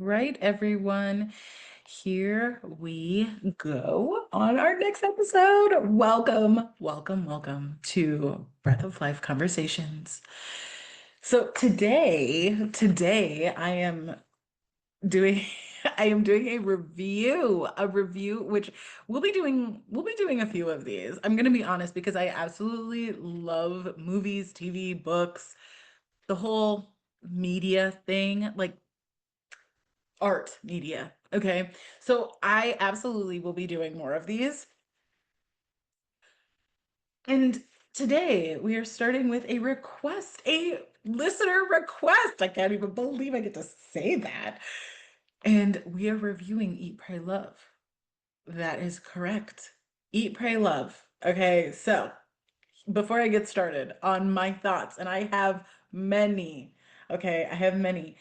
right, everyone. Here we go on our next episode. Welcome to Breath of Life Conversations. So today I am doing I am doing a review which we'll be doing a few of these. I'm going to be honest because I absolutely love movies, TV, books, the whole media thing. Like art media. Okay. So I absolutely will be doing more of these. And today we are starting with a listener request. I can't even believe I get to say that. And we are reviewing Eat, Pray, Love. That is correct. Eat, Pray, Love. Okay. So before I get started on my thoughts, and I have many. Okay. I have many.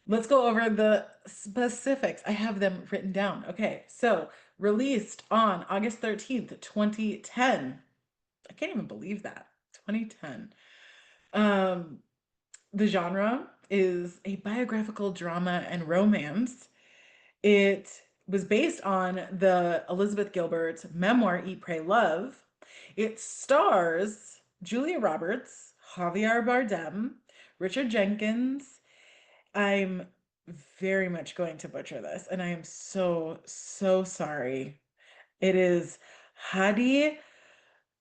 Let's go over the specifics. I have them written down. Okay, so released on August 13th, 2010. I can't even believe that. 2010. Um, the genre is a biographical drama and romance. It was based on the Elizabeth Gilbert memoir Eat, Pray, Love. It stars Julia Roberts, Javier Bardem, Richard Jenkins. I'm very much going to butcher this, and I am so sorry. It is Hadi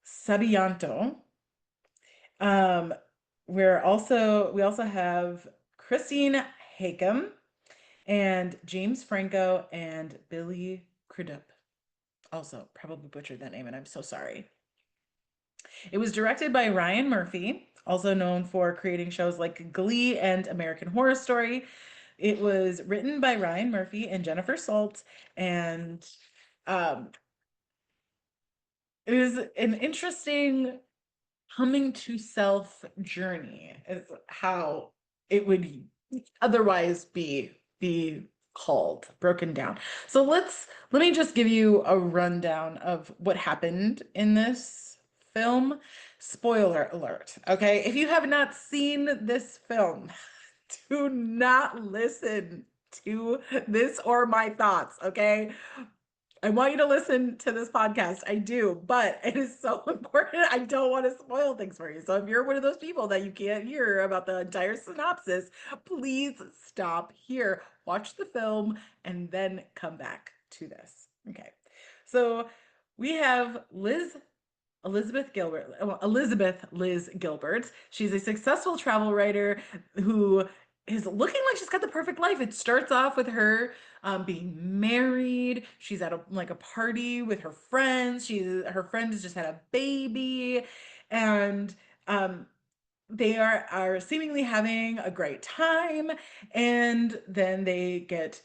Sabianto. Um, we also have Christine Hakem and James Franco and Billy Crudup. Also, probably butchered that name, and I'm so sorry. It was directed by Ryan Murphy, also known for creating shows like Glee and American Horror Story. It was written by Ryan Murphy and Jennifer Salt, and um, it is an interesting coming to self journey, is how it would otherwise be called, broken down. So let me just give you a rundown of what happened in this film. Spoiler alert, okay? If you have not seen this film, do not listen to this or my thoughts, okay? I want you to listen to this podcast. I do, but it is so important. I don't want to spoil things for you. So if you're one of those people that you can't hear about the entire synopsis, please stop here, watch the film, and then come back to this. Okay. So we have Elizabeth Liz Gilbert. She's a successful travel writer who is looking like she's got the perfect life. It starts off with her being married. She's at a party with her friends. Her friend has just had a baby, and um, they are seemingly having a great time, and then they get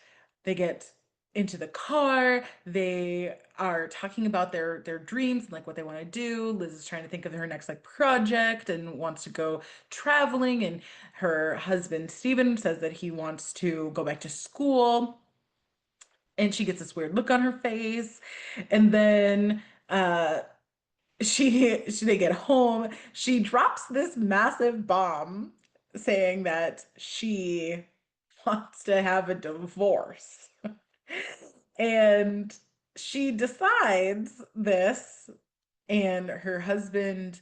into the car. They are talking about their dreams and like what they want to do. Liz is trying to think of her next like project and wants to go traveling, and her husband Stephen says that he wants to go back to school, and she gets this weird look on her face. And then they get home, she drops this massive bomb saying that she wants to have a divorce. And she decides this, and her husband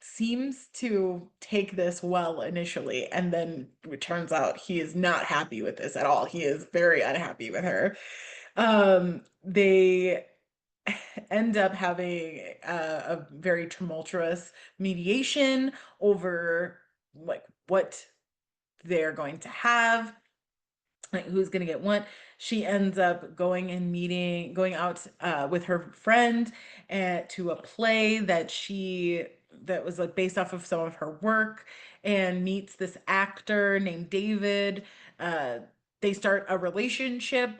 seems to take this well initially, and then it turns out he is not happy with this at all. He is very unhappy with her. They end up having a very tumultuous mediation over like what they're going to have, like who's going to get what. She ends up going out with her friend to a play that was like based off of some of her work, and meets this actor named David. Uh, they start a relationship,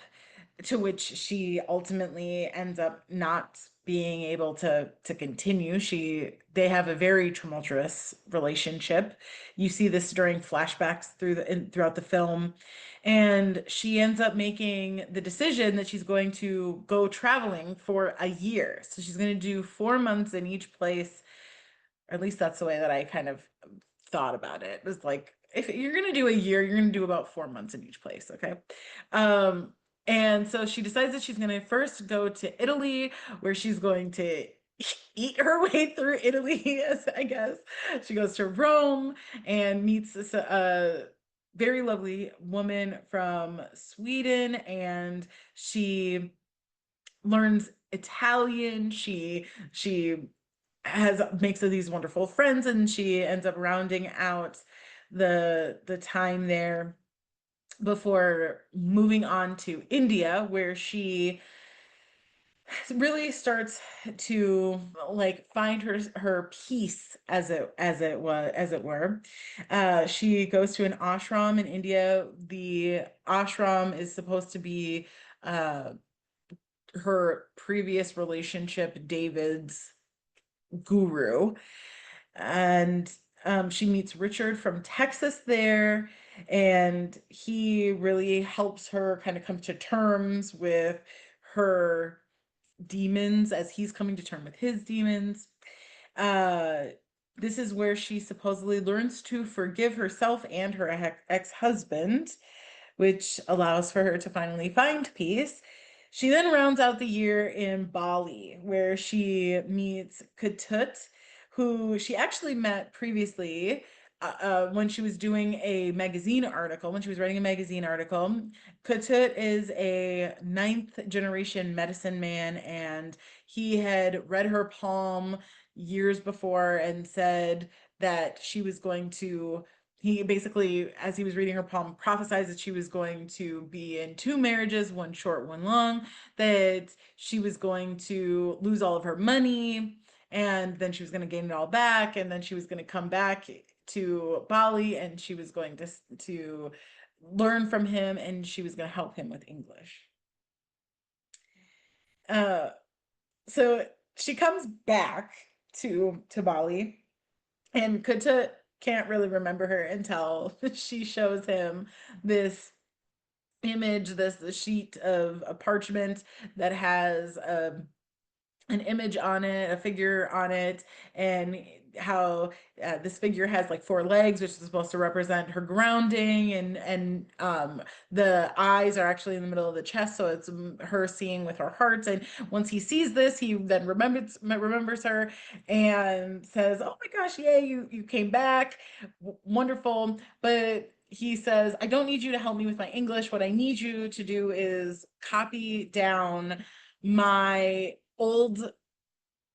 to which she ultimately ends up not being able to continue. They have a very tumultuous relationship. You see this during flashbacks throughout the film, and she ends up making the decision that she's going to go traveling for a year. So she's going to do 4 months in each place, or at least that's the way that I kind of thought about it. It was like if you're gonna do a year, you're gonna do about 4 months in each place, okay? Um, and so she decides that she's gonna first go to Italy, where she's going to eat her way through Italy, as I guess. She goes to Rome and meets this very lovely woman from Sweden, and she learns Italian. She has makes these wonderful friends, and she ends up rounding out the time there before moving on to India, where she really starts to like find her peace, as it were. She goes to an ashram in India. The ashram is supposed to be uh her previous relationship David's guru, and she meets Richard from Texas there, and he really helps her kind of come to terms with her demons as he's coming to term with his demons. Uh, this is where she supposedly learns to forgive herself and her ex-husband, which allows for her to finally find peace. She then rounds out the year in Bali, where she meets Ketut, who she actually met previously when she was doing a magazine article, when she was writing a magazine article. Ketut is a ninth generation medicine man, and he had read her palm years before and said that she was going to he basically, as he was reading her palm, prophesied that she was going to be in two marriages, one short, one long, that she was going to lose all of her money, and then she was going to gain it all back, and then she was going to come back to Bali, and she was going to learn from him, and she was going to help him with English. Uh, so she comes back to Bali, and Kuta can't really remember her until she shows him this image, this sheet of a parchment that has an image on it, a figure on it, and how this figure has like four legs, which is supposed to represent her grounding, and the eyes are actually in the middle of the chest, so it's her seeing with her heart. And once he sees this, he then remembers her and says, "Oh my gosh, yay, you came back, wonderful!" But he says, "I don't need you to help me with my English. What I need you to do is copy down my old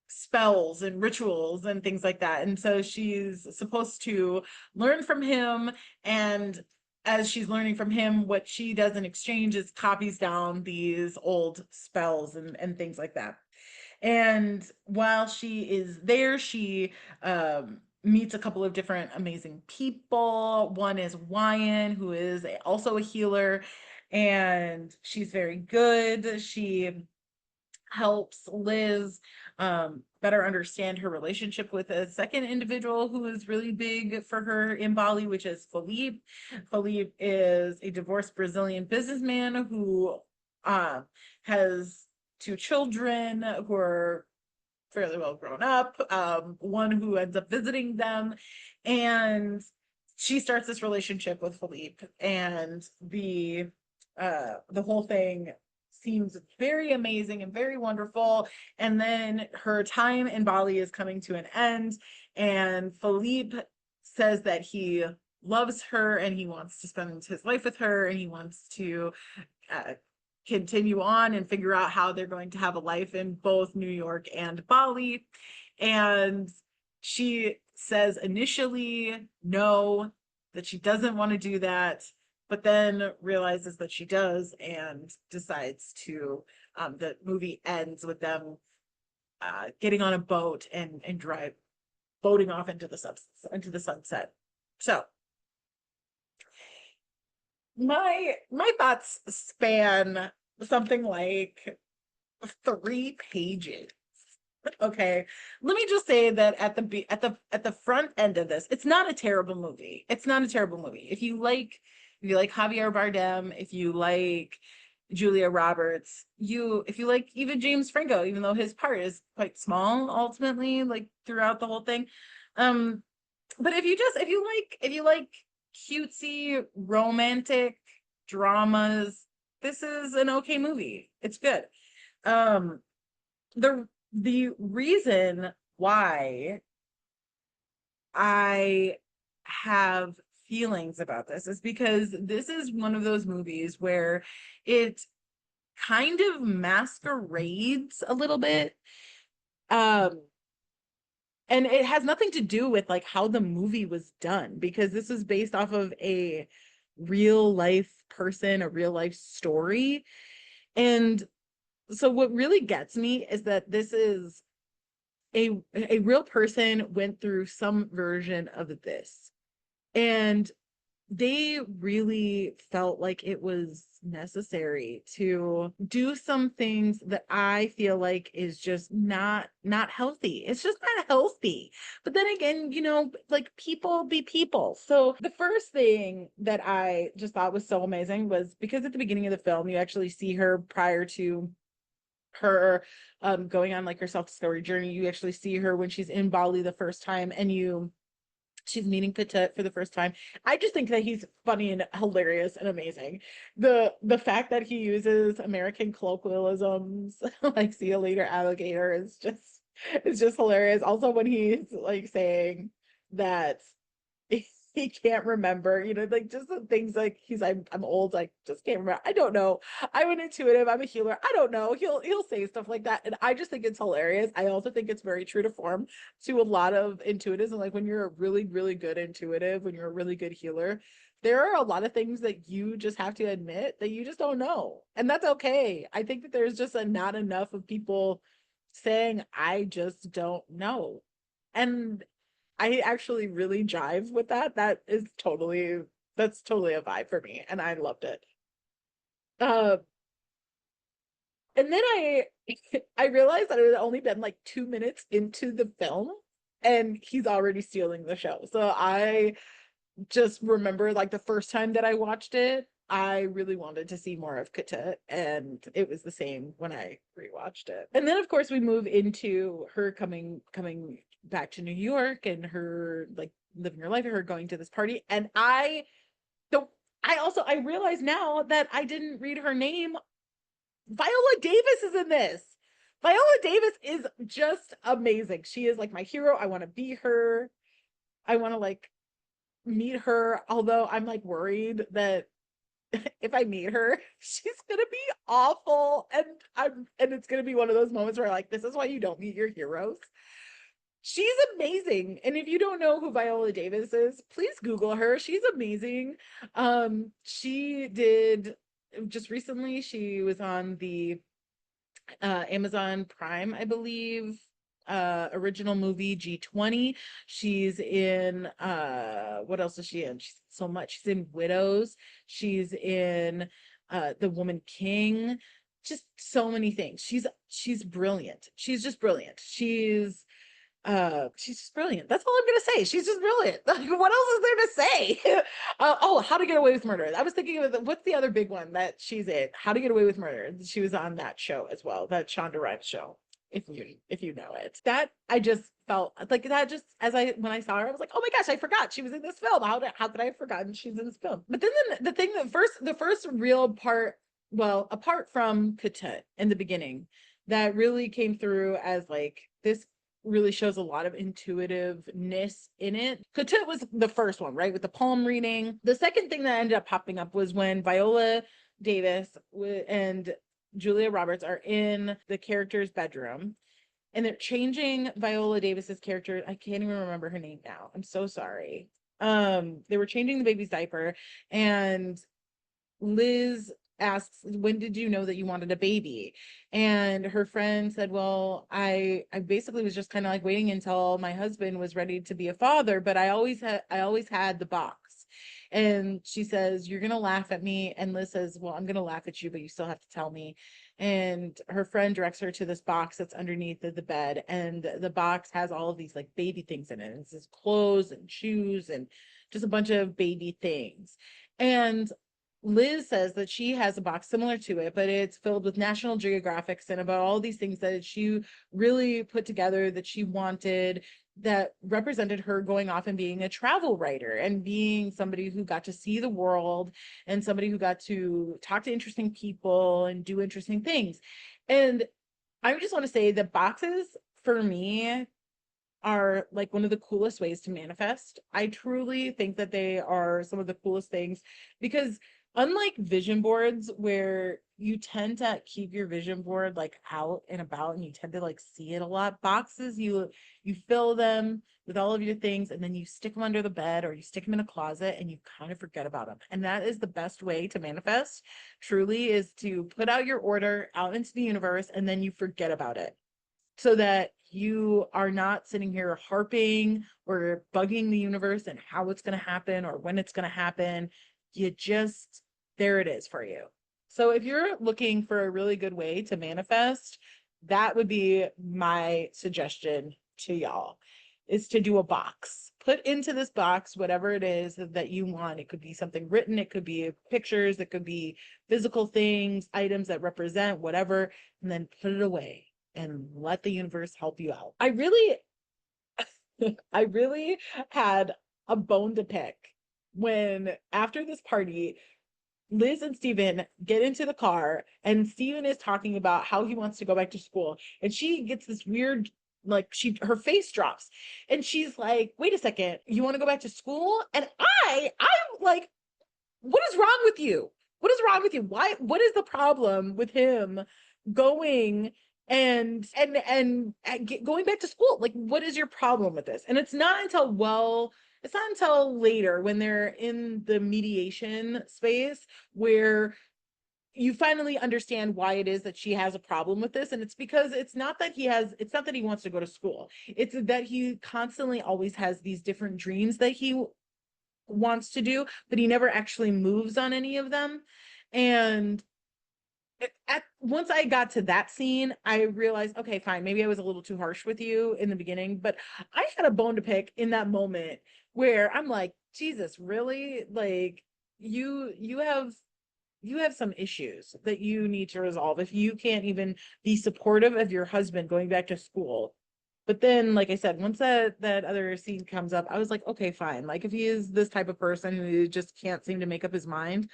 spells and rituals and things like that." And so she's supposed to learn from him, and as she's learning from him, what she does in exchange is copies down these old spells and things like that. And while she is there, she meets a couple of different amazing people. One is Wyan, who is also a healer, and she's very good. She helps Liz better understand her relationship with a second individual who is really big for her in Bali, which is Philippe. Philippe is a divorced Brazilian businessman who has two children who are fairly well grown up, one who ends up visiting them, and she starts this relationship with Philippe, and the whole thing seems very amazing and very wonderful. And then her time in Bali is coming to an end, and Philippe says that he loves her and he wants to spend his life with her, and he wants to uh, continue on and figure out how they're going to have a life in both New York and Bali. And she says initially no, that she doesn't want to do that, but then realizes that she does and decides to. The movie ends with them getting on a boat and drive boating off into the sunset. So my thoughts span something like 3 pages. Okay, let me just say that at the front end of this, it's not a terrible movie. It's not a terrible movie. If you like Javier Bardem, if you like Julia Roberts, if you like even James Franco, even though his part is quite small ultimately, like throughout the whole thing. Um, but if you like cutesy romantic dramas, this is an okay movie. It's good. Um, the reason why I have feelings about this is because this is one of those movies where it kind of masquerades a little bit. Um, and it has nothing to do with like how the movie was done, because this is based off of a real life person, a real life story. And so what really gets me is that this is a real person went through some version of this. And they really felt like it was necessary to do some things that I feel like is just not healthy. It's just not healthy. But then again, like people be people. So the first thing that I just thought was so amazing was because at the beginning of the film, you actually see her prior to her going on like her self-discovery journey. You actually see her when she's in Bali the first time, and she's meeting Petit for the first time. I just think that he's funny and hilarious and amazing. The fact that he uses American colloquialisms like "see you later, alligator" is just it's just hilarious. Also, when he's like saying that he can't remember, like just the things like he's I'm old, like just can't remember. I don't know. I'm an intuitive, I'm a healer. I don't know. He'll say stuff like that. And I just think it's hilarious. I also think it's very true to form to a lot of intuitives. And like when you're a really, really good intuitive, when you're a really good healer, there are a lot of things that you just have to admit that you just don't know. And that's okay. I think that there's just not enough of people saying, I just don't know. And I actually really jive with that. That's totally a vibe for me, and I loved it. Uh, and then I realized that it had only been like 2 minutes into the film, and he's already stealing the show. So I just remember like the first time that I watched it, I really wanted to see more of Kata, and it was the same when I rewatched it. And then of course we move into her coming back to New York and her like living her life and her going to this party. And don't I realize now that I didn't read her name. Viola Davis is in this. Viola Davis is just amazing. She is like my hero. I want to be her. I want to like meet her, although I'm like worried that if I meet her, she's gonna be awful, and it's gonna be one of those moments where like this is why you don't meet your heroes. She's amazing, and if you don't know who Viola Davis is, please Google her. She's amazing. She did just recently. She was on the Amazon Prime, I believe, original movie G20. She's in what else is she in? She's so much. She's in Widows. She's in The Woman King. Just so many things. She's brilliant. She's just brilliant. She's just brilliant. That's all I'm gonna say. She's just brilliant. Like, what else is there to say? Oh, How to Get Away with Murder. I was thinking of what's the other big one that she's in? How to Get Away with Murder. She was on that show as well, that Shonda Rhimes show. If you know it, that I just felt like that just as I when I saw her, I was like, oh my gosh, I forgot she was in this film. How could I have forgotten she's in this film? But then the thing that the first real part, well, apart from Katet in the beginning, that really came through as like this really shows a lot of intuitiveness in it. Katit was the first one, right? With the palm reading. The second thing that ended up popping up was when Viola Davis and Julia Roberts are in the character's bedroom, and they're changing Viola Davis's character. I can't even remember her name now. I'm so sorry. They were changing the baby's diaper, and Liz asks, when did you know that you wanted a baby? And her friend said, well, I basically was just kind of like waiting until my husband was ready to be a father, but I always had the box. And she says, you're gonna laugh at me. And Liz says, well, I'm gonna laugh at you, but you still have to tell me. And her friend directs her to this box that's underneath the bed, and the box has all of these like baby things in it. It's just clothes and shoes and just a bunch of baby things. And Liz says that she has a box similar to it, but it's filled with National Geographics and about all these things that she really put together that she wanted that represented her going off and being a travel writer and being somebody who got to see the world and somebody who got to talk to interesting people and do interesting things. And I just want to say that boxes for me are like one of the coolest ways to manifest. I truly think that they are some of the coolest things because unlike vision boards where you tend to keep your vision board like out and about and you tend to like see it a lot, boxes you fill them with all of your things and then you stick them under the bed or you stick them in a closet and you kind of forget about them. And that is the best way to manifest, truly, is to put out your order out into the universe and then you forget about it so that you are not sitting here harping or bugging the universe and how it's going to happen or when it's going to happen. You just, there it is for you. So if you're looking for a really good way to manifest, that would be my suggestion to y'all, is to do a box. Put into this box whatever it is that you want. It could be something written, it could be pictures, it could be physical things, items that represent whatever, and then put it away and let the universe help you out. I really had a bone to pick when after this party, Liz and Steven get into the car and Steven is talking about how he wants to go back to school. And she gets this weird, like her face drops and she's like, wait a second, you want to go back to school? And I'm like, what is wrong with you? What is wrong with you? What is the problem with him going and going back to school? Like, what is your problem with this? And it's not until later when they're in the mediation space where you finally understand why it is that she has a problem with this. And it's because it's not that he wants to go to school. It's that he constantly always has these different dreams that he wants to do, but he never actually moves on any of them. And once I got to that scene, I realized, okay, fine, maybe I was a little too harsh with you in the beginning, but I had a bone to pick in that moment where I'm like, Jesus, really? Like you have some issues that you need to resolve if you can't even be supportive of your husband going back to school. But then, like I said, once that other scene comes up, I was like, okay, fine. Like if he is this type of person who just can't seem to make up his mind,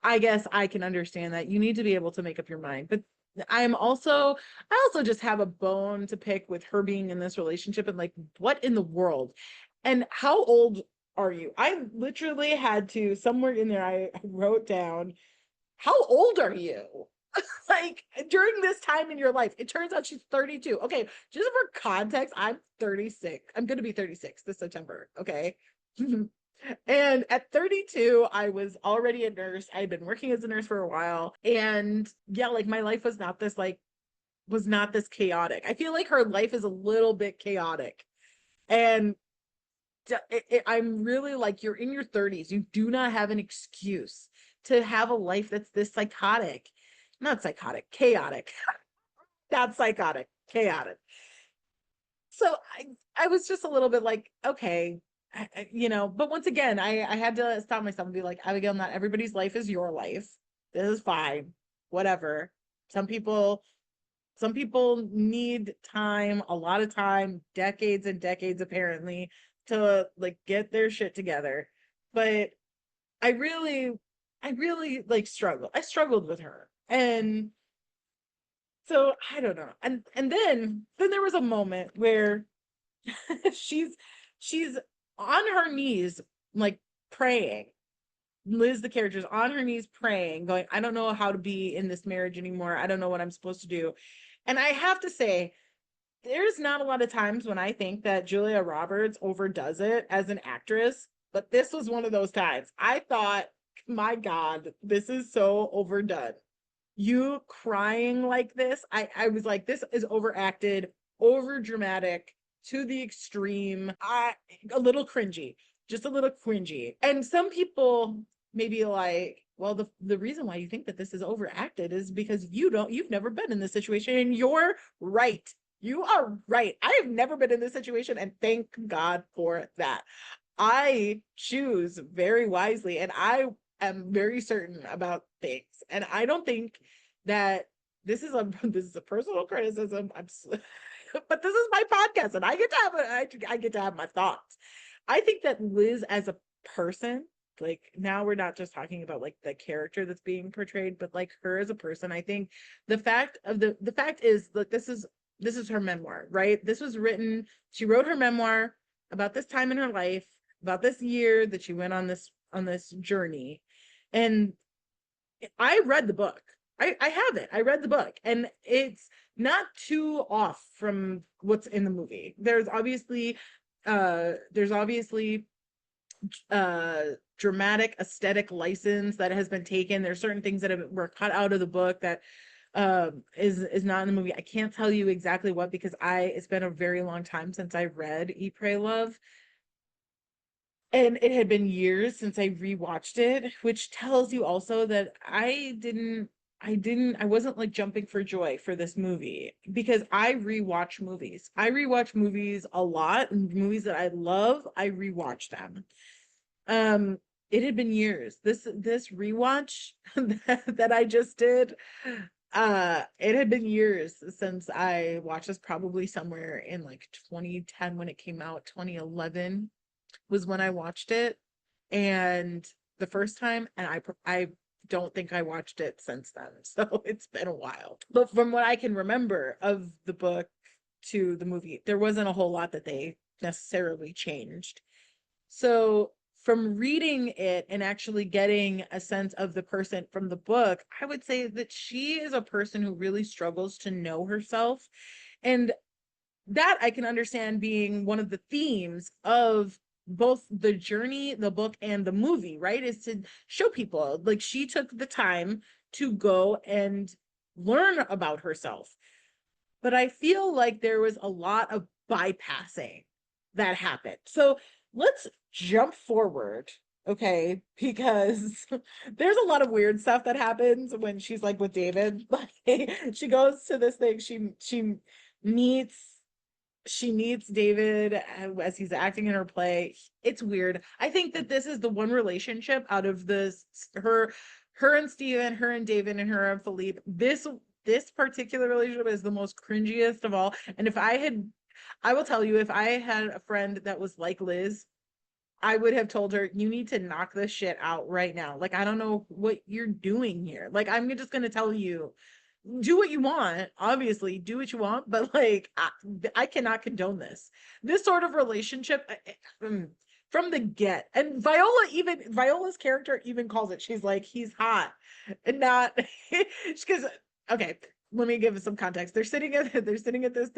I guess I can understand that. You need to be able to make up your mind. But I also just have a bone to pick with her being in this relationship and like, what in the world? And how old are you? I literally had to, somewhere in there, I wrote down, how old are you? Like during this time in your life, it turns out she's 32. Okay, just for context, I'm 36. I'm going to be 36 this September. Okay. And at 32, I was already a nurse. I had been working as a nurse for a while. And yeah, like my life was not this chaotic. I feel like her life is a little bit chaotic. And I'm really like, you're in your 30s. You do not have an excuse to have a life that's this psychotic. Not psychotic, chaotic. Not psychotic, chaotic. So I was just a little bit like, okay, but once again, I had to stop myself and be like, Abigail, not everybody's life is your life. This is fine, whatever. Some people, some people need time, a lot of time, decades and decades apparently, to like get their shit together. But I really, I really like struggled. I struggled with her. And so I don't know. And then there was a moment where she's she's on her knees like praying. Liz, the character, is on her knees praying, going, I don't know how to be in this marriage anymore. I don't know what I'm supposed to do. And I have to say, there's not a lot of times when I think that Julia Roberts overdoes it as an actress, but this was one of those times. I thought, my God, this is so overdone. You crying like this, I was like, this is overacted, over dramatic to the extreme. A little cringy, just a little cringy. And some people may be like, well, the reason why you think that this is overacted is because you've never been in this situation, and you're right. You are right. I have never been in this situation, and thank God for that. I choose very wisely, and I am very certain about things. And I don't think that this is a personal criticism. but this is my podcast and I get to have I get to have my thoughts. I think that Liz as a person, like now we're not just talking about like the character that's being portrayed, but like her as a person. I think the fact is that this is her memoir, right? This was written, she wrote her memoir about this time in her life, about this year that she went on this journey. And I read the book. I have it. I read the book and it's not too off from what's in the movie. There's obviously dramatic aesthetic license that has been taken. There's certain things that were cut out of the book that is not in the movie. I can't tell you exactly what because it's been a very long time since I read Eat, Pray, Love. And it had been years since I rewatched it, which tells you also that I wasn't like jumping for joy for this movie because I rewatch movies. I rewatch movies a lot, and movies that I love, I rewatch them. Um, it had been years. This rewatch that I just did, it had been years since I watched this, probably somewhere in like 2010 when it came out. 2011 was when I watched it, and the first time, and I don't think I watched it since then. So it's been a while. But from what I can remember of the book to the movie, there wasn't a whole lot that they necessarily changed. So from reading it and actually getting a sense of the person from the book, I would say that she is a person who really struggles to know herself. And that I can understand being one of the themes of both the journey, the book, and the movie, right? Is to show people like she took the time to go and learn about herself. But I feel like there was a lot of bypassing that happened. So let's jump forward, okay? Because there's a lot of weird stuff that happens when she's like with David. Like she goes to this thing, meets she meets David as he's acting in her play. It's weird. I think that this is the one relationship out of this her and Steven, her and David, and her and Philippe. This particular relationship is the most cringiest of all. And I will tell you, if I had a friend that was like Liz, I would have told her, you need to knock this shit out right now. Like, I don't know what you're doing here. Like, I'm just going to tell you, do what you want, obviously do what you want, but like I cannot condone this sort of relationship from the get. And Viola's character even calls it, she's like, he's hot and not because okay, let me give some context. They're sitting at this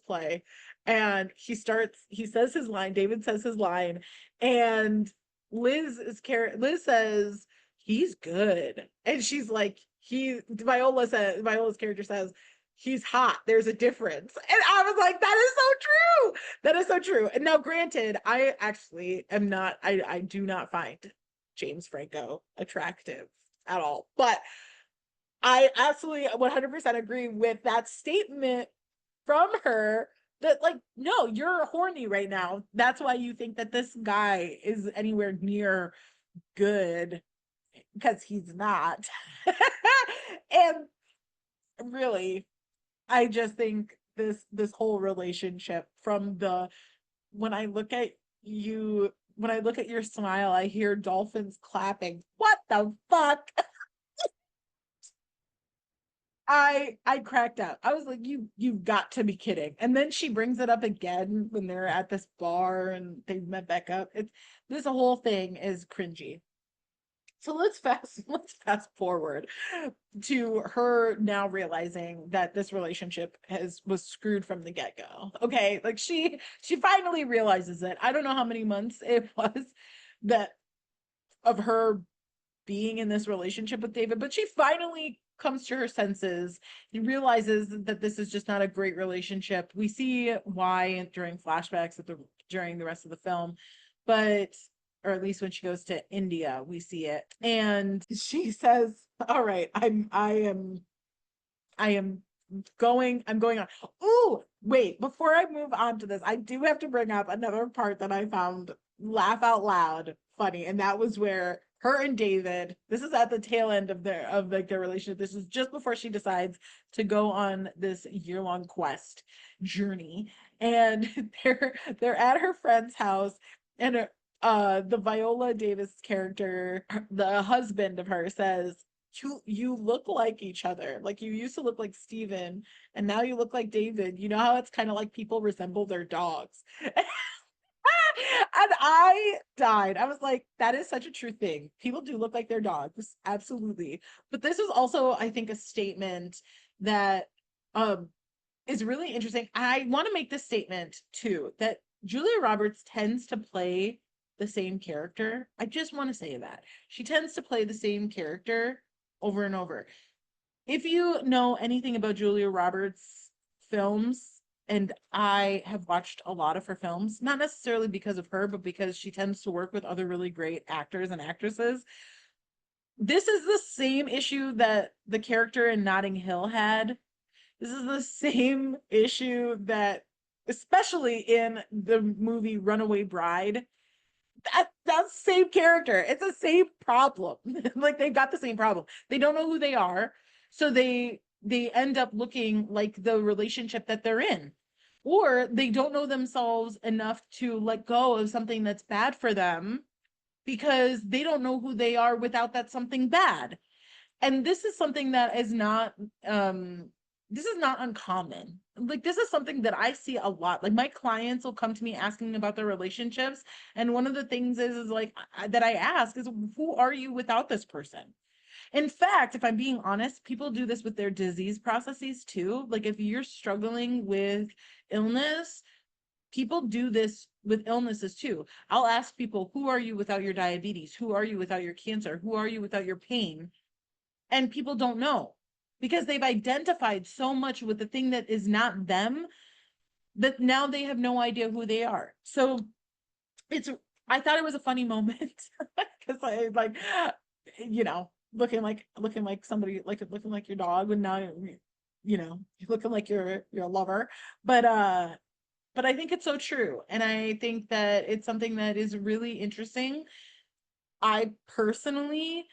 play, and he says his line, David says his line, and Liz says he's good, and she's like, Viola's character says he's hot, there's a difference. And I was like, that is so true, that is so true. And now granted, I actually am not, I do not find James Franco attractive at all, but I absolutely 100% agree with that statement from her, that like, no, you're horny right now, that's why you think that this guy is anywhere near good, because he's not. And really, I just think this whole relationship, from the when I look at you, when I look at your smile, I hear dolphins clapping. What the fuck? I cracked up. I was like, you've got to be kidding. And then she brings it up again when they're at this bar and they met back up. This whole thing is cringy. So let's fast forward to her now realizing that this relationship was screwed from the get-go. Okay, like she finally realizes it. I don't know how many months it was that of her being in this relationship with David, but she finally comes to her senses and realizes that this is just not a great relationship. We see why during flashbacks during the rest of the film, but or at least when she goes to India, we see it. And she says, all right, I'm going on. Oh, wait, before I move on to this, I do have to bring up another part that I found laugh out loud funny. And that was where her and David, this is at the tail end of their relationship. This is just before she decides to go on this year-long quest journey. And they're at her friend's house, and the Viola Davis character, the husband of her, says, you look like each other. Like, you used to look like Steven, and now you look like David. You know how it's kind of like people resemble their dogs. And I died. I was like, that is such a true thing. People do look like their dogs, absolutely. But this is also, I think, a statement that um is really interesting. I want to make this statement too, that Julia Roberts tends to play the same character. I just want to say that. She tends to play the same character over and over. If you know anything about Julia Roberts' films, and I have watched a lot of her films, not necessarily because of her, but because she tends to work with other really great actors and actresses. This is the same issue that the character in Notting Hill had. This is the same issue that, especially in the movie Runaway Bride, that's the same character. It's the same problem. Like, they've got the same problem. They don't know who they are, so they end up looking like the relationship that they're in. Or they don't know themselves enough to let go of something that's bad for them because they don't know who they are without that something bad. And this is something that is not this is not uncommon. Like, this is something that I see a lot. Like, my clients will come to me asking about their relationships, and one of the things is like that I ask is, who are you without this person? In fact, if I'm being honest, people do this with their disease processes too. Like, if you're struggling with illness, people do this with illnesses too. I'll ask people, who are you without your diabetes? Who are you without your cancer? Who are you without your pain? And people don't know because they've identified so much with the thing that is not them that now they have no idea who they are. So it's, I thought it was a funny moment because I like, you know, looking like somebody, like looking like your dog, and now you're looking like your lover. But I think it's so true, and I think that it's something that is really interesting. I personally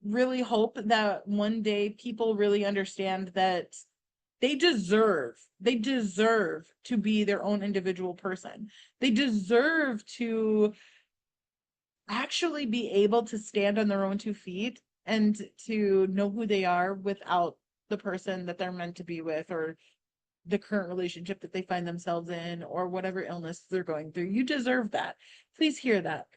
really hope that one day people really understand that they deserve to be their own individual person. They deserve to actually be able to stand on their own 2 feet and to know who they are without the person that they're meant to be with, or the current relationship that they find themselves in, or whatever illness they're going through. You deserve that. Please hear that.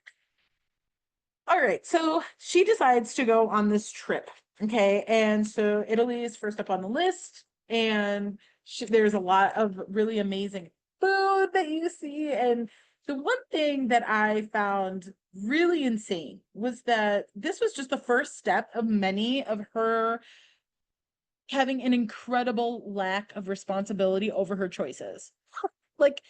All right, so she decides to go on this trip. Okay, and so Italy is first up on the list, and there's a lot of really amazing food that you see. And the one thing that I found really insane was that this was just the first step of many of her having an incredible lack of responsibility over her choices. Like,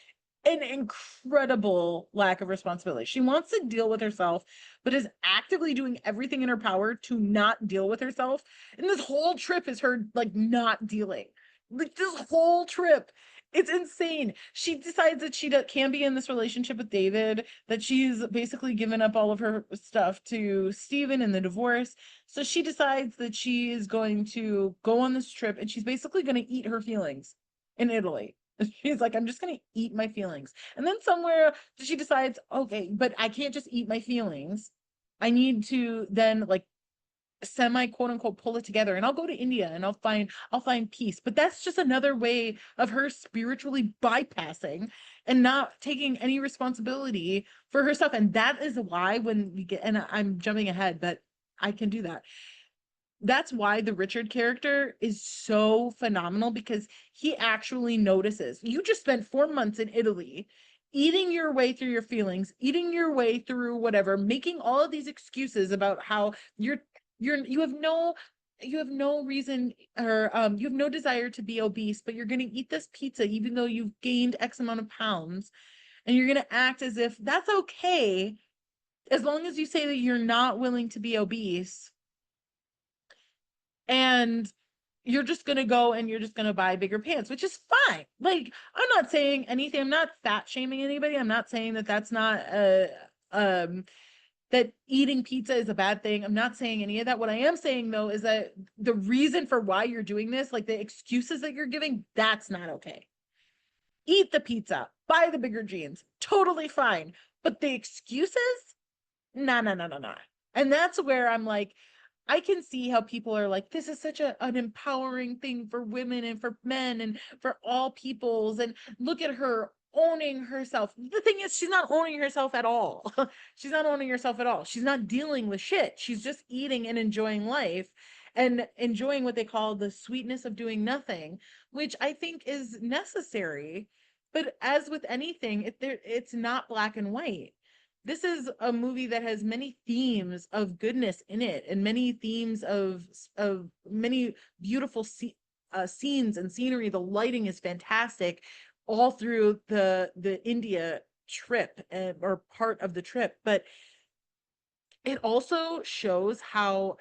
an incredible lack of responsibility. She wants to deal with herself, but is actively doing everything in her power to not deal with herself. And this whole trip is her like not dealing. Like, this whole trip. It's insane. She decides that she can be in this relationship with David, that she's basically given up all of her stuff to Steven in the divorce. So she decides that she is going to go on this trip, and she's basically going to eat her feelings in Italy. She's like, I'm just gonna eat my feelings. And then somewhere she decides, okay, but I can't just eat my feelings. I need to then like semi quote unquote pull it together, and I'll go to India and I'll find peace. But that's just another way of her spiritually bypassing and not taking any responsibility for herself. And that is why when we get, and I'm jumping ahead, but I can do that. That's why the Richard character is so phenomenal, because he actually notices. You just spent 4 months in Italy eating your way through your feelings, eating your way through whatever, making all of these excuses about how you have no reason, or you have no desire to be obese, but you're going to eat this pizza even though you've gained X amount of pounds, and you're going to act as if that's okay as long as you say that you're not willing to be obese, and you're just gonna go and you're just gonna buy bigger pants, which is fine. Like, I'm not saying anything. I'm not fat shaming anybody. I'm not saying that that's not that eating pizza is a bad thing. I'm not saying any of that. What I am saying though is that the reason for why you're doing this, like the excuses that you're giving, that's not okay. Eat the pizza, buy the bigger jeans, totally fine. But the excuses, no, no, no, no, no. And that's where I'm like, I can see how people are like, this is such an empowering thing for women and for men and for all peoples. And look at her owning herself. The thing is, she's not owning herself at all. She's not owning herself at all. She's not dealing with shit. She's just eating and enjoying life and enjoying what they call the sweetness of doing nothing, which I think is necessary. But as with anything, it's not black and white. This is a movie that has many themes of goodness in it and many themes of many beautiful scenes and scenery. The lighting is fantastic all through the India trip or part of the trip, but it also shows how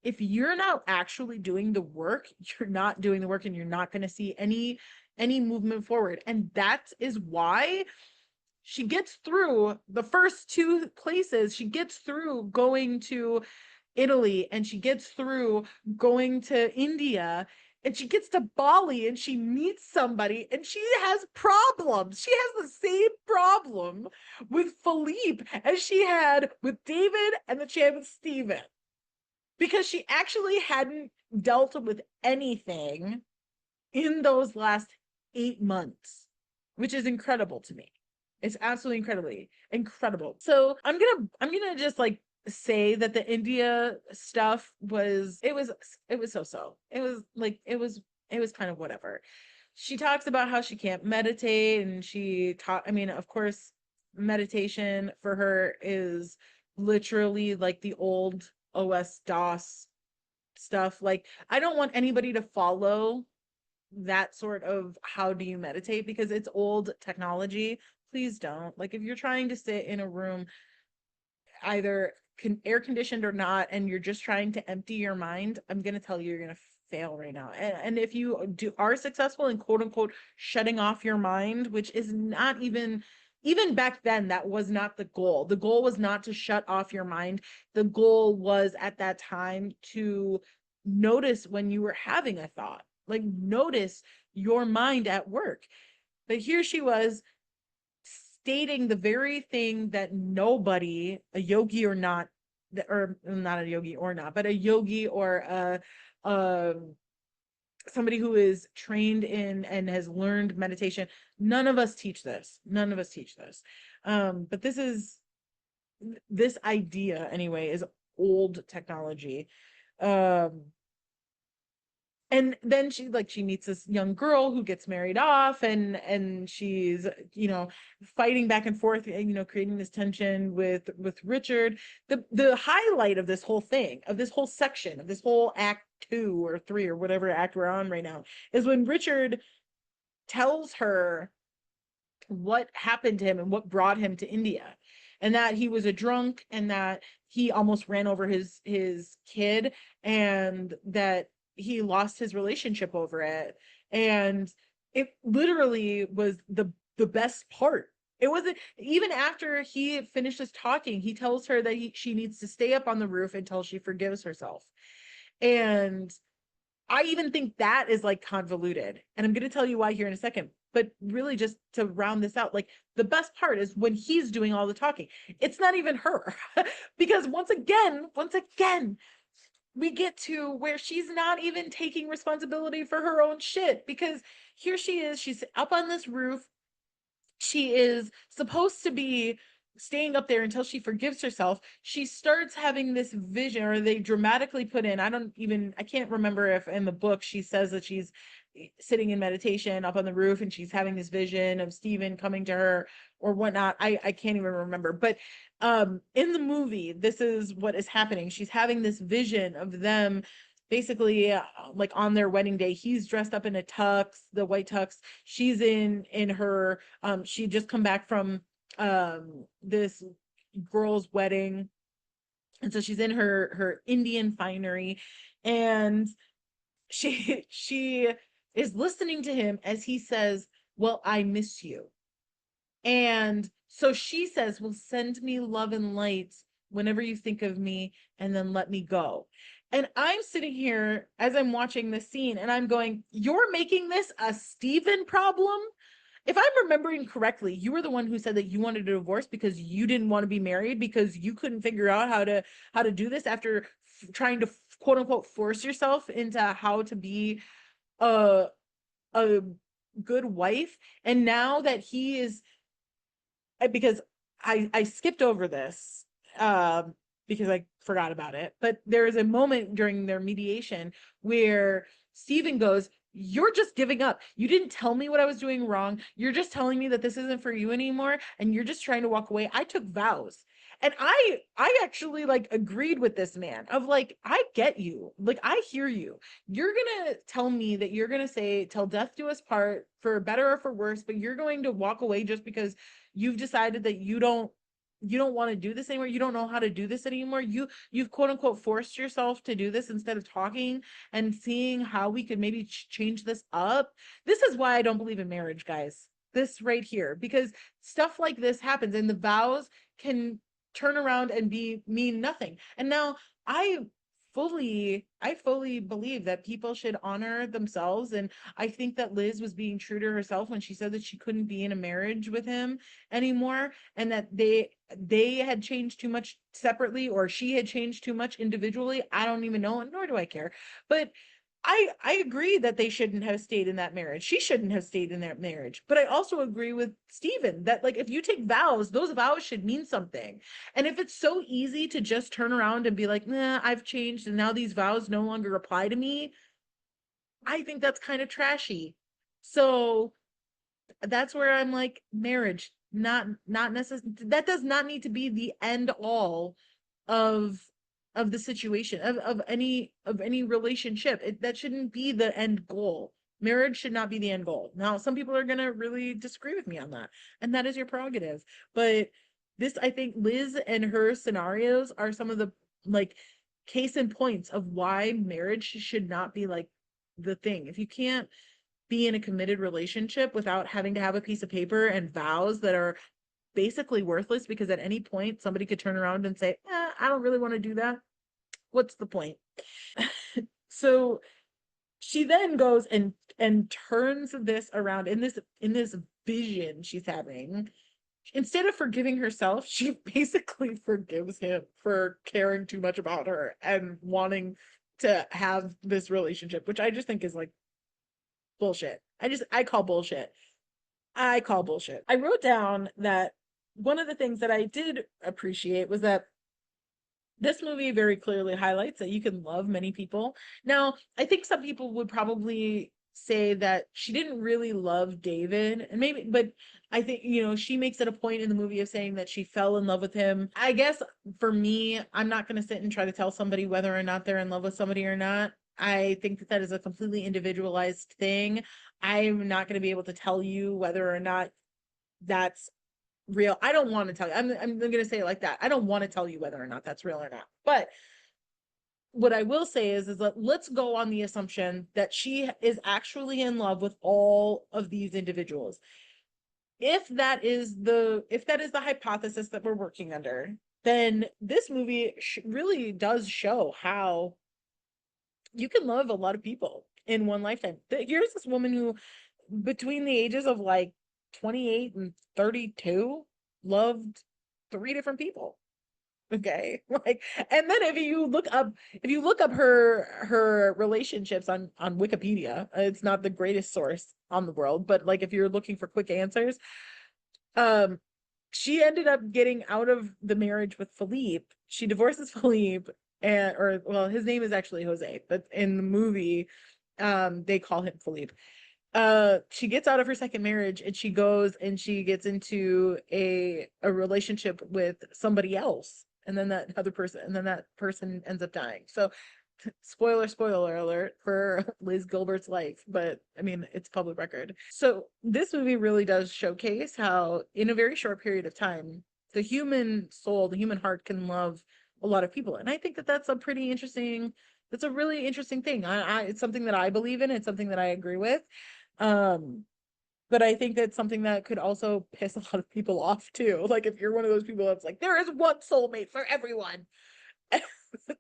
if you're not actually doing the work, you're not doing the work and you're not going to see any movement forward. And that is why she gets through the first two places. She gets through going to Italy and she gets through going to India and she gets to Bali and she meets somebody and she has problems. She has the same problem with Philippe as she had with David and that she had with Stephen, because she actually hadn't dealt with anything in those last 8 months, which is incredible to me. It's absolutely incredible. So I'm gonna just like say that the India stuff was so. It was kind of whatever. She talks about how she can't meditate and I mean, of course, meditation for her is literally like the old OS DOS stuff. Like, I don't want anybody to follow that sort of how do you meditate because it's old technology. Please don't. Like, if you're trying to sit in a room either air conditioned or not and you're just trying to empty your mind, I'm going to tell you you're going to fail right now. And if you are successful in quote unquote shutting off your mind, which is not even back then, that was not the goal. The goal was not to shut off your mind. The goal was at that time to notice when you were having a thought, like notice your mind at work. But here she was stating the very thing that nobody, a yogi or not, or not a yogi or not, but a yogi or somebody who is trained in and has learned meditation. None of us teach this. None of us teach this. But this idea anyway is old technology. And then she meets this young girl who gets married off and she's fighting back and forth, creating this tension with Richard. The highlight of this whole thing, of this whole section, of this whole act 2 or 3 or whatever act we're on right now, is when Richard tells her what happened to him and what brought him to India, and that he was a drunk and that he almost ran over his kid and that he lost his relationship over it. And it literally was the best part. It wasn't even after he finishes talking, he tells her that she needs to stay up on the roof until she forgives herself. And I even think that is like convoluted. And I'm going to tell you why here in a second. But really, just to round this out, like the best part is when he's doing all the talking. It's not even her. Because once again, we get to where she's not even taking responsibility for her own shit. Because here she is, she's up on this roof. She is supposed to be staying up there until she forgives herself. She starts having this vision, or they dramatically put in, I can't remember if in the book she says that she's sitting in meditation up on the roof and she's having this vision of Stephen coming to her or whatnot. I can't even remember. But in the movie, this is what is happening. She's having this vision of them basically like on their wedding day. He's dressed up in a tux, the white tux. She's in her she just come back from this girl's wedding, and so she's in her Indian finery, and she is listening to him as he says, well, I miss you. And so she says, well, send me love and light whenever you think of me, and then let me go. And I'm sitting here as I'm watching this scene and I'm going, you're making this a Stephen problem? If I'm remembering correctly, you were the one who said that you wanted a divorce because you didn't want to be married because you couldn't figure out how to do this after trying to quote unquote force yourself into how to be a a good wife. And now that he is, because I skipped over this because I forgot about it. But there is a moment during their mediation where Stephen goes, "You're just giving up. You didn't tell me what I was doing wrong. You're just telling me that this isn't for you anymore, and you're just trying to walk away. I took vows." And I actually like agreed with this man of like, I get you. Like, I hear you. You're gonna tell me that you're gonna say till death do us part, for better or for worse, but you're going to walk away just because you've decided that you don't want to do this anymore. You don't know how to do this anymore. You've quote unquote forced yourself to do this instead of talking and seeing how we could maybe change this up. This is why I don't believe in marriage, guys. This right here, because stuff like this happens and the vows can turn around and be mean nothing. And now I fully believe that people should honor themselves. And I think that Liz was being true to herself when she said that she couldn't be in a marriage with him anymore, and that they had changed too much separately, or she had changed too much individually. I don't even know, nor do I care. But I agree that they shouldn't have stayed in that marriage. She shouldn't have stayed in that marriage. But I also agree with Stephen that like if you take vows, those vows should mean something. And if it's so easy to just turn around and be like, "Nah, I've changed and now these vows no longer apply to me," I think that's kind of trashy. So that's where I'm like, marriage, not necessarily, that does not need to be the end all of the situation of any relationship. That shouldn't be the end goal. Marriage should not be the end goal. Now some people are going to really disagree with me on that, and that is your prerogative. But this, I think Liz and her scenarios are some of the like case in points of why marriage should not be like the thing. If you can't be in a committed relationship without having to have a piece of paper and vows that are basically worthless, because at any point somebody could turn around and say, I don't really want to do that. What's the point? So she then goes and turns this around in this vision she's having. Instead of forgiving herself, she basically forgives him for caring too much about her and wanting to have this relationship, which I just think is like bullshit. I call bullshit. I call bullshit. I wrote down that one of the things that I did appreciate was that this movie very clearly highlights that you can love many people. Now, I think some people would probably say that she didn't really love David, and maybe, but I think, she makes it a point in the movie of saying that she fell in love with him. I guess for me, I'm not going to sit and try to tell somebody whether or not they're in love with somebody or not. I think that that is a completely individualized thing. I'm not going to be able to tell you whether or not that's real. I don't want to tell you. I'm going to say it like that. I don't want to tell you whether or not that's real or not. But what I will say is that let's go on the assumption that she is actually in love with all of these individuals. If that is the hypothesis that we're working under, then this movie really does show how you can love a lot of people in one lifetime. Here's this woman who, between the ages of like 28 and 32, loved three different people. Okay. Like, and then if you look up her relationships on Wikipedia, it's not the greatest source on the world, but like if you're looking for quick answers, um she ended up getting out of the marriage with Philippe. She divorces Philippe, and or well, his name is actually Jose, but in the movie, they call him Philippe. She gets out of her second marriage and she goes and she gets into a relationship with somebody else. And then that person ends up dying. So spoiler alert for Liz Gilbert's life, but I mean, it's public record. So this movie really does showcase how in a very short period of time, the human soul, the human heart can love a lot of people. And I think that that's a really interesting thing. It's something that I believe in. It's something that I agree with. Um, but I think that's something that could also piss a lot of people off too. Like if you're one of those people that's like, there is one soulmate for everyone.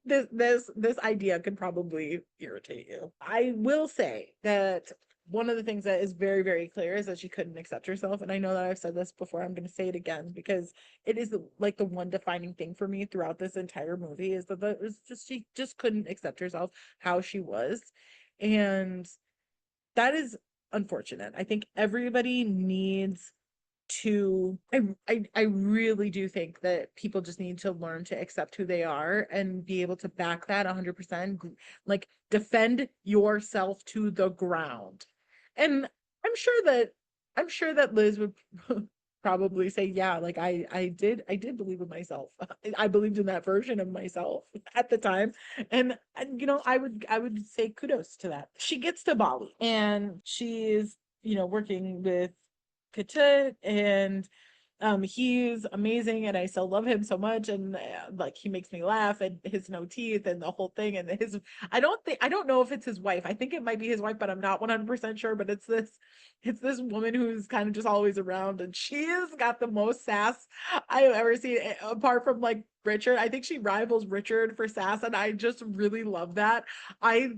This idea could probably irritate you. I will say that one of the things that is very, very clear is that she couldn't accept herself. And I know that I've said this before, I'm going to say it again because it is like the one defining thing for me throughout this entire movie is that she just couldn't accept herself how she was. And that is unfortunate. I think everybody needs to I really do think that people just need to learn to accept who they are and be able to back that 100%, like defend yourself to the ground. And I'm sure that Liz would probably say, yeah, like I did believe in myself. I believed in that version of myself at the time. And you know, I would say kudos to that. She gets to Bali and she's, you know, working with Petit, and he's amazing and I still love him so much, and like he makes me laugh, and his no teeth and the whole thing, and his I don't know if it's his wife. I think it might be his wife, but I'm not 100% sure, but it's this woman who's kind of just always around, and she has got the most sass I've ever seen, apart from like Richard. I think she rivals Richard for sass, and I just really love that. I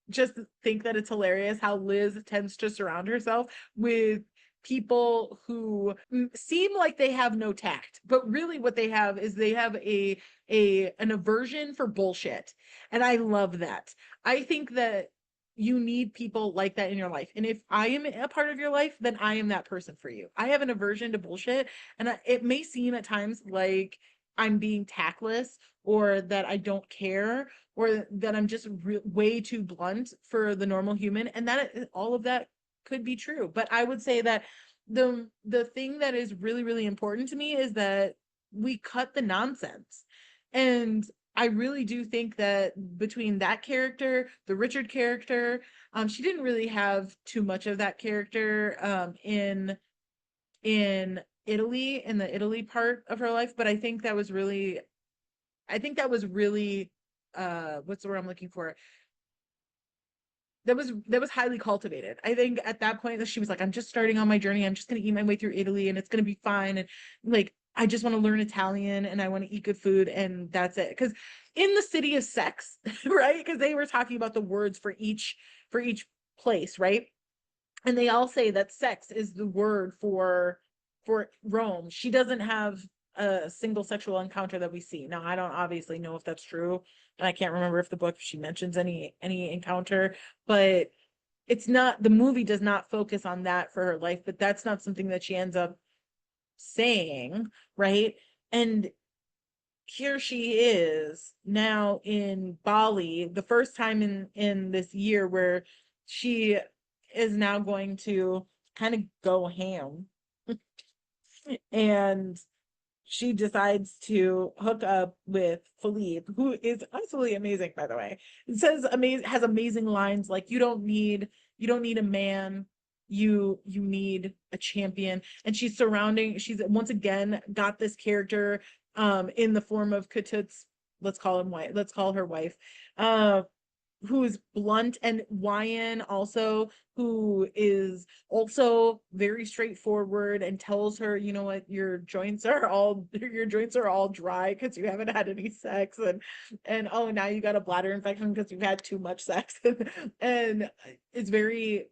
just think that it's hilarious how Liz tends to surround herself with people who seem like they have no tact, but really what they have is they have an aversion for bullshit. And I love that. I think that you need people like that in your life. And if I am a part of your life, then I am that person for you. I have an aversion to bullshit, and it may seem at times like I'm being tactless or that I don't care or that I'm just way too blunt for the normal human, and that all of that could be true. But I would say that the thing that is really, really important to me is that we cut the nonsense. And I really do think that between that character, the Richard character, she didn't really have too much of that character in Italy, in the Italy part of her life. But I think that was really what's the word I'm looking for? That was highly cultivated. I think at that point that she was like, I'm just starting on my journey. I'm just gonna eat my way through Italy and it's gonna be fine. And like I just want to learn Italian and I want to eat good food and that's it. Because in the city of sex, right? Because they were talking about the words for each place, right? And they all say that sex is the word for Rome. She doesn't have a single sexual encounter that we see. Now, I don't obviously know if that's true, and I can't remember if the book she mentions any encounter, but it's not, the movie does not focus on that for her life, but that's not something that she ends up saying, right? And here she is now in Bali, the first time in this year where she is now going to kind of go ham, and she decides to hook up with Philippe, who is absolutely amazing, by the way. It says amazing, has amazing lines like you don't need a man, you need a champion. And she's once again got this character in the form of Katut's, let's call her wife. Who's blunt, and Wyan also, who is also very straightforward and tells her, you know what, your joints are all dry because you haven't had any sex, and oh, now you got a bladder infection because you've had too much sex. And it's very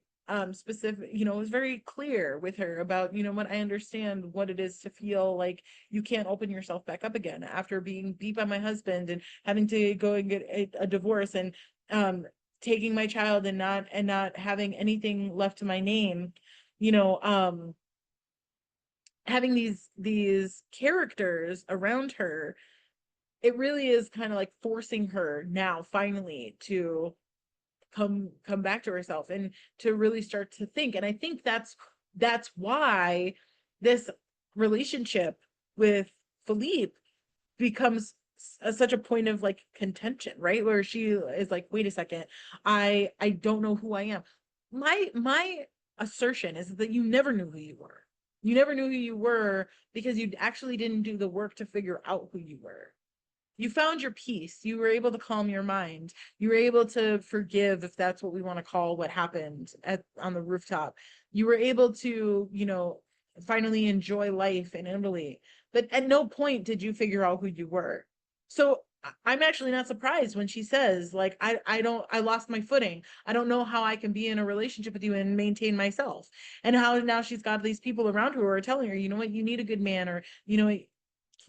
specific, you know, it's very clear with her about, you know what, I understand what it is to feel like you can't open yourself back up again after being beat by my husband and having to go and get a divorce, and um taking my child and not having anything left to my name, you know, having these characters around her. It really is kind of like forcing her now finally to come back to herself and to really start to think. And I think that's why this relationship with Philippe becomes such a point of like contention, right? Where she is like, wait a second, I don't know who I am. My assertion is that you never knew who you were. You never knew who you were because you actually didn't do the work to figure out who you were. You found your peace. You were able to calm your mind. You were able to forgive, if that's what we want to call what happened on the rooftop. You were able to, finally enjoy life in Italy. But at no point did you figure out who you were. So I'm actually not surprised when she says, like, I lost my footing. I don't know how I can be in a relationship with you and maintain myself. And how now she's got these people around her who are telling her, you know what, you need a good man, or,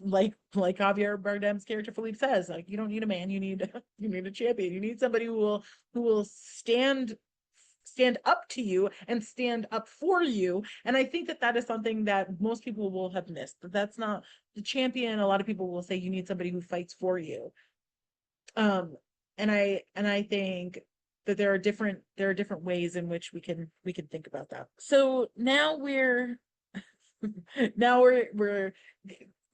like Javier Bardem's character Philippe says, like, you don't need a man, you need you need a champion. You need somebody who will stand up to you and stand up for you. And I think that that is something that most people will have missed. That's not the champion. A lot of people will say you need somebody who fights for you. Um, and I think that there are different ways in which we can think about that. So now we're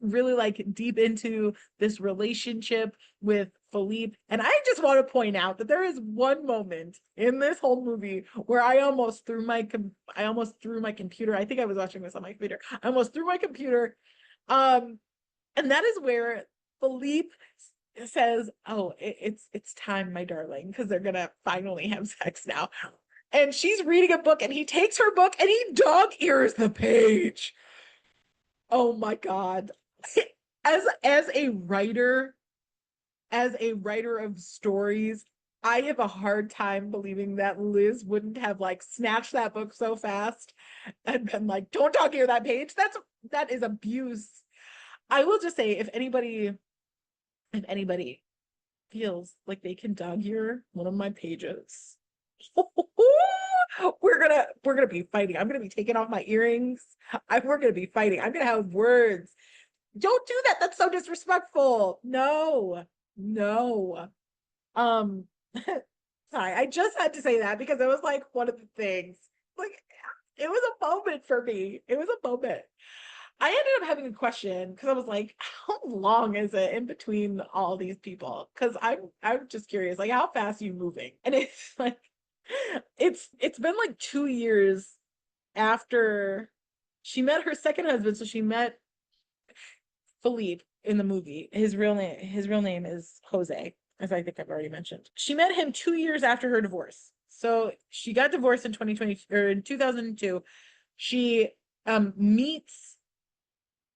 really like deep into this relationship with Philippe. And I just want to point out that there is one moment in this whole movie where I almost threw my computer. I think I was watching this on my computer. I almost threw my computer. Um, and that is where Philippe says, "Oh, it's time, my darling, because they're gonna finally have sex now." And she's reading a book, and he takes her book and he dog ears the page. Oh my God. As a writer, as a writer of stories, I have a hard time believing that Liz wouldn't have like snatched that book so fast and been like, "Don't dog ear that page." That is abuse. I will just say, if anybody feels like they can dog ear one of my pages, we're gonna be fighting. I'm gonna be taking off my earrings. We're gonna be fighting. I'm gonna have words. Don't do that. That's so disrespectful. No, no. Um, sorry, I just had to say that because it was like one of the things. Like, it was a moment for me. It was a moment. I ended up having a question because I was like, how long is it in between all these people? Because I'm just curious, like, how fast are you moving? And it's like it's been like 2 years after she met her second husband. So she met Philippe in the movie. His real name is Jose, as I think I've already mentioned. She met him 2 years after her divorce. So she got divorced in 2020 or in 2002. She meets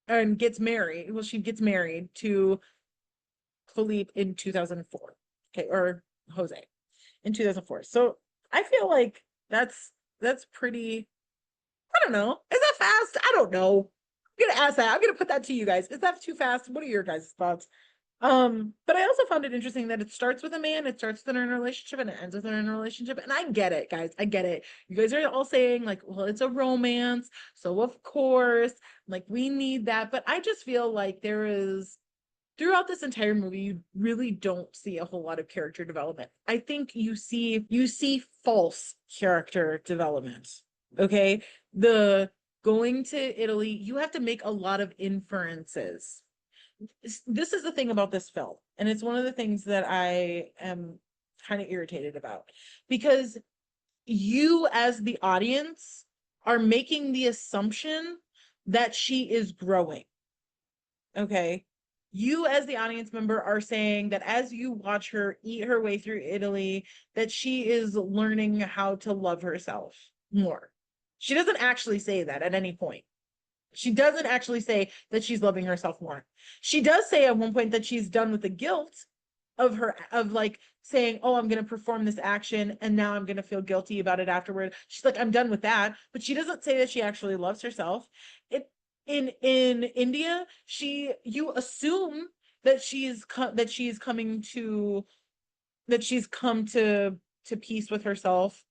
and gets married. Well, she gets married to Philippe in 2004. Okay, or Jose in 2004. So I feel like that's pretty, I don't know. Is that fast? I don't know. I'm gonna ask that. I'm gonna put that to you guys. Is that too fast? What are your guys' thoughts? But I also found it interesting that it starts with a man, it starts with an in a relationship, and it ends with an in a relationship. And I get it, guys. I get it. You guys are all saying, like, well, it's a romance, so of course, like, we need that. But I just feel like there is, throughout this entire movie, you really don't see a whole lot of character development. I think you see false character development. Okay. The going to Italy, you have to make a lot of inferences. This is the thing about this film, and it's one of the things that I am kind of irritated about, because you as the audience are making the assumption that she is growing. Okay. You as the audience member are saying that as you watch her eat her way through Italy, that she is learning how to love herself more. She doesn't actually say that at any point. She doesn't actually say that she's loving herself more. She does say at one point that she's done with the guilt of like saying, "Oh, I'm going to perform this action and now I'm going to feel guilty about it afterward." She's like, "I'm done with that." But she doesn't say that she actually loves herself. It in India, you assume that she's come to peace with herself.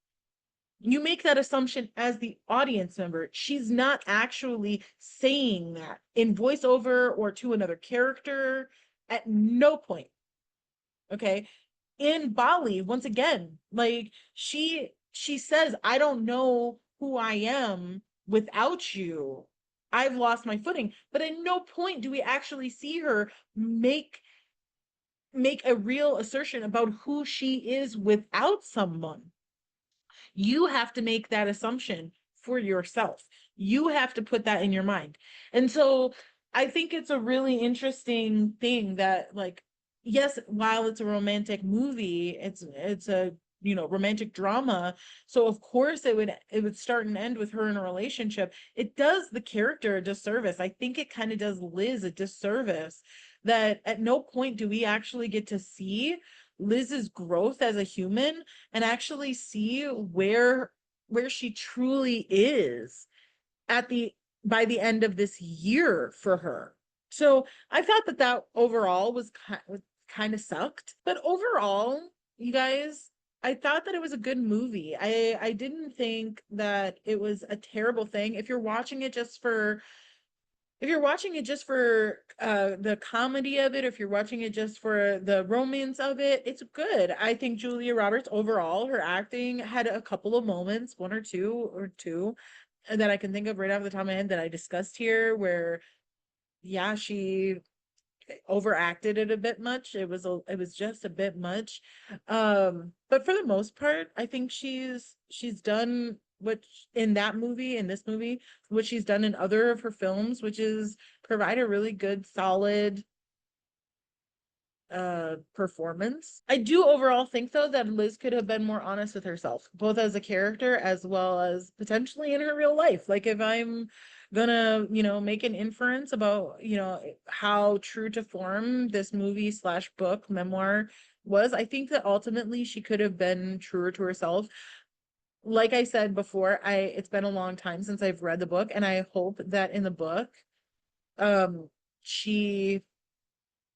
You make that assumption as the audience member. She's not actually saying that in voiceover or to another character at no point. Okay. In Bali, once again, like, she says, "I don't know who I am without you. I've lost my footing." But at no point do we actually see her make a real assertion about who she is without someone. You have to make that assumption for yourself. You have to put that in your mind. And so I think it's a really interesting thing that, like, yes, while it's a romantic movie, it's a, you know, romantic drama. So of course it would start and end with her in a relationship. It does the character a disservice. I think it kind of does Liz a disservice that at no point do we actually get to see Liz's growth as a human and actually see where she truly is at the by the end of this year for her. So I thought that that overall was kind of sucked, but overall, you guys, I thought that it was a good movie. I didn't think that it was a terrible thing. If you're watching it just for the comedy of it, if you're watching it just for the romance of it, it's good. I think Julia Roberts overall, her acting had a couple of moments, one or two, that I can think of right off the top of my head that I discussed here, where yeah, she overacted it a bit much. It was just a bit much. But for the most part, I think she's done what in that movie, in this movie, what she's done in other of her films, which is provide a really good, solid performance. I do overall think though that Liz could have been more honest with herself, both as a character as well as potentially in her real life. Like if I'm gonna, you know, make an inference about, you know, how true to form this movie slash book memoir was, I think that ultimately she could have been truer to herself. Like I said before, I it's been a long time since I've read the book, and I hope that in the book, um, she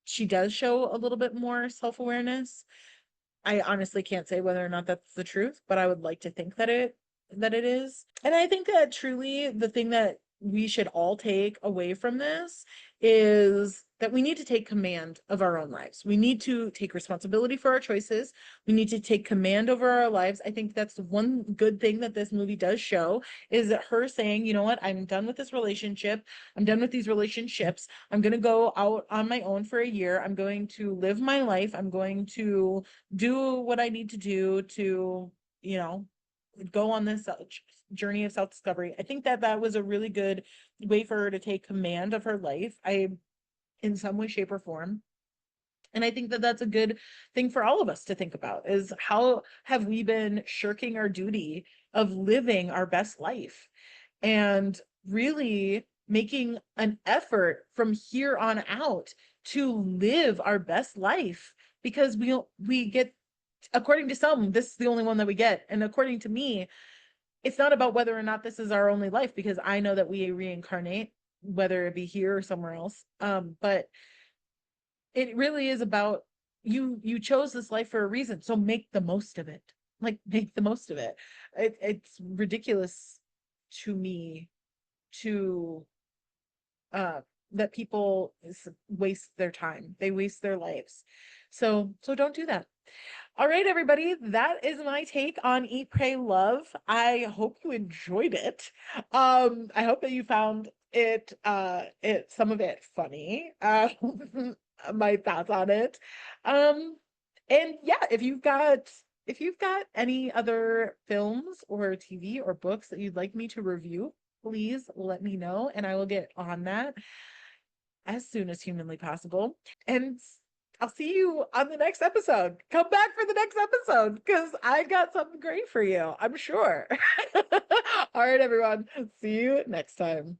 she does show a little bit more self-awareness. I honestly can't say whether or not that's the truth, but I would like to think that it is. And I think that truly the thing that we should all take away from this is that we need to take command of our own lives. We need to take responsibility for our choices. We need to take command over our lives. I think that's the one good thing that this movie does show is that her saying, you know what, I'm done with this relationship. I'm done with these relationships. I'm going to go out on my own for a year. I'm going to live my life. I'm going to do what I need to do to, you know, go on this journey of self-discovery. I think that that was a really good way for her to take command of her life. In some way, shape, or form. And I think that that's a good thing for all of us to think about is how have we been shirking our duty of living our best life and really making an effort from here on out to live our best life because we get, according to some, this is the only one that we get, and according to me, it's not about whether or not this is our only life because I know that we reincarnate, whether it be here or somewhere else. But it really is about you chose this life for a reason, so make the most of it. Like make the most of it. It's ridiculous to me to uh that people waste their time. They waste their lives. So don't do that. All right, everybody, that is my take on Eat, Pray, Love. I hope you enjoyed it. I hope that you found it some of it funny. My thoughts on it. Um, and yeah, if you've got any other films or TV or books that you'd like me to review, please let me know and I will get on that as soon as humanly possible. And I'll see you on the next episode. Come back for the next episode because I got something great for you, I'm sure. All right, everyone. See you next time.